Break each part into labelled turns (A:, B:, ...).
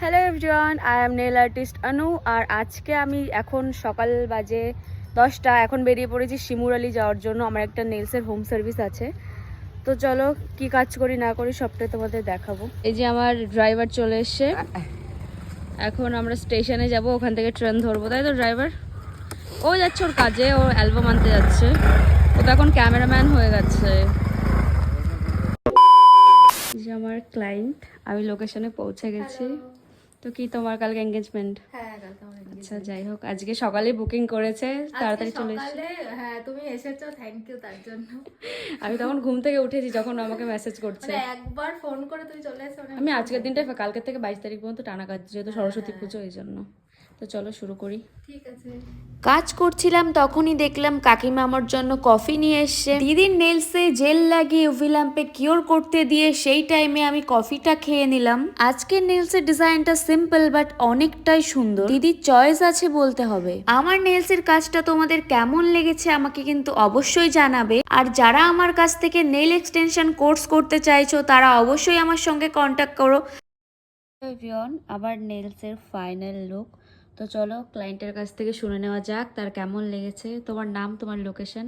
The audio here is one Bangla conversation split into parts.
A: Hello everyone, I am nail artist Anu. আর আজকে আমি এখন সকাল বাজে 10টা, এখন বেরিয়ে পড়েছি শিমুরালি যাওয়ার জন্য। আমার একটা নেলসের হোম সার্ভিস আছে, তো চলো কি কাজ করি না করি সবটাই তোমাদের দেখাবো। এই যে আমার ড্রাইভার চলে এসছে, এখন আমরা স্টেশনে যাব, ওখান থেকে ট্রেন ধরবো, তাই তো ড্রাইভার? ও যাচ্ছে ওর কাজে, ও অ্যালবাম আনতে যাচ্ছে, ও তো এখন ক্যামেরাম্যান হয়ে গেছে। যে আমার ক্লায়েন্ট, আমি লোকেশনে পৌঁছে গেছি। তো কি তোমার কালকে এঙ্গেজমেন্ট?
B: হ্যাঁ, কালকে আমার
A: আচ্ছা,
B: engagement।
A: যাই হোক, আজকে সকালে বুকিং করেছে, তাড়াতাড়ি চলে এসেছি।
B: সকালে হ্যাঁ তুমি এসেছো, থ্যাংক ইউ তার জন্য।
A: আমি তখন ঘুম থেকে উঠেছি যখন আমাকে মেসেজ করছে।
B: মানে একবার ফোন করে তুমি চলে এসো।
A: আমি আজকের দিনটা কালকে থেকে 22 তারিখ পর্যন্ত টানা কাজ, যেহেতু সরস্বতী পুজো, এই জন্য। তো চলো শুরু করি।
B: ঠিক আছে।
C: কাজ করছিলাম তখনই দেখলাম কাকিমা আমার জন্য কফি নিয়ে এসছে। দিদির নেলসে জেল লাগিয়ে ইউভি ল্যাম্পে কিওর করতে দিয়ে সেই টাইমে আমি কফিটা খেয়ে নিলাম। আজকের নেলসের ডিজাইনটা সিম্পল বাট অনেকটাই সুন্দর। দিদির চয়েস আছে বলতে হবে। আমার নেলসের কাজটা তোমাদের কেমন লেগেছে আমাকে কিন্তু অবশ্যই জানাবে। আর যারা আমার কাছ থেকে নেল এক্সটেনশন কোর্স করতে চাইছো তারা অবশ্যই আমার সঙ্গে কন্ট্যাক্ট করো।
A: আবার নেলসের ফাইনাল লুক। তো চলো ক্লায়েন্টের কাছ থেকে শুনে নেওয়া যাক তার কেমন লেগেছে। তোমার নাম, তোমার লোকেশন?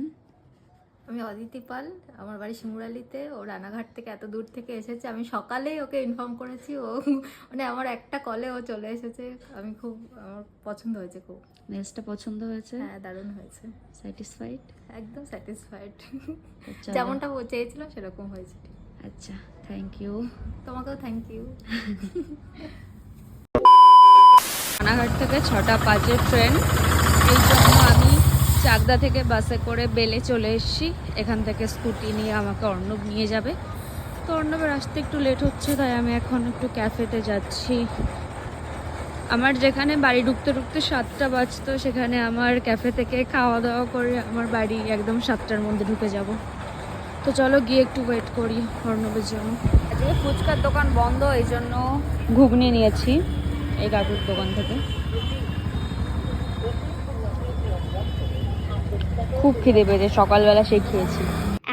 B: আমি অদিতি পাল, আমার বাড়ি শিমুরালিতে। ও রানাঘাট থেকে এত দূর থেকে এসেছে, আমি সকালেই ওকে ইনফর্ম করেছি। ও মানে আমার একটা কলে ও চলে এসেছে। আমার পছন্দ হয়েছে খুব।
A: নেলসটা পছন্দ হয়েছে?
B: হ্যাঁ, দারুণ হয়েছে।
A: স্যাটিসফাইড?
B: একদম স্যাটিসফাইড।
A: আচ্ছা,
B: যেমনটা ও চেয়েছিল সেরকম হয়েছে।
A: আচ্ছা, থ্যাংক ইউ।
B: তোমাকেও থ্যাংক ইউ।
A: রানাঘাট থেকে 6:05 ট্রেন, এই জন্য আমি চাকদা থেকে বাসে করে বেলে চলে এসেছি। এখান থেকে স্কুটি নিয়ে আমাকে অর্ণব নিয়ে যাবে। তো অর্ণবের আসতে একটু লেট হচ্ছে, তাই আমি এখন একটু ক্যাফেতে যাচ্ছি। আমার যেখানে বাড়ি ঢুকতে ঢুকতে 7টা বাজতো, সেখানে আমার ক্যাফে থেকে খাওয়া দাওয়া করে আমার বাড়ি একদম 7টার মধ্যে ঢুকে যাব। তো চলো গিয়ে একটু ওয়েট করি অর্ণবের জন্য। আজকে ফুচকার দোকান বন্ধ, এই জন্য ঘুগনি নিয়েছি এই কাকুর দোকান থেকে। খুব খিদে পেয়েছে, সকালবেলা সেই খেয়েছি।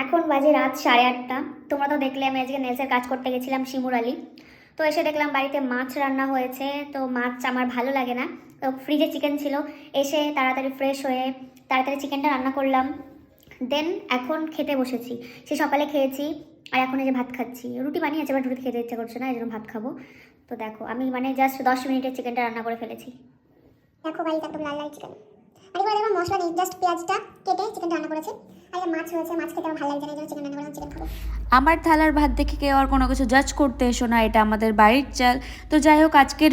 D: এখন বাজে রাত 8:30। তোমরা তো দেখলে আমি আজকে নেলসের কাজ করতে গেছিলাম শিমুরালি। তো এসে দেখলাম বাড়িতে মাছ রান্না হয়েছে। তো মাছ আমার ভালো লাগে না, তো ফ্রিজে চিকেন ছিল। এসে তাড়াতাড়ি ফ্রেশ হয়ে তাড়াতাড়ি চিকেনটা রান্না করলাম। দেন এখন খেতে বসেছি। সে সকালে খেয়েছি আর এখন এই যে ভাত খাচ্ছি। রুটি বানিয়েছে, বাট রুটি খেতে ইচ্ছা করছে না, এই জন্য ভাত খাবো। তো দেখো আমি মানে জাস্ট 10 মিনিটে চিকেনটা রান্না করে ফেলেছি।
E: দেখো বাড়িতে একদম লাল লাল চিকেন। আর এবার দেখো মশলা নেই, জাস্ট পেঁয়াজটা কেটে চিকেনটা রান্না করেছে। আর এটা মাছ হয়েছে, মাছ খেতে আমার ভালো লাগছে না, এই জন্য চিকেন রান্না করলাম, চিকেন খাবো।
C: আমার থালার ভাত দেখে কেউ আর কোনো কিছু জাজ করতে এসো না, এটা আমাদের বাড়ির চাল। তো যাই হোক, আজকের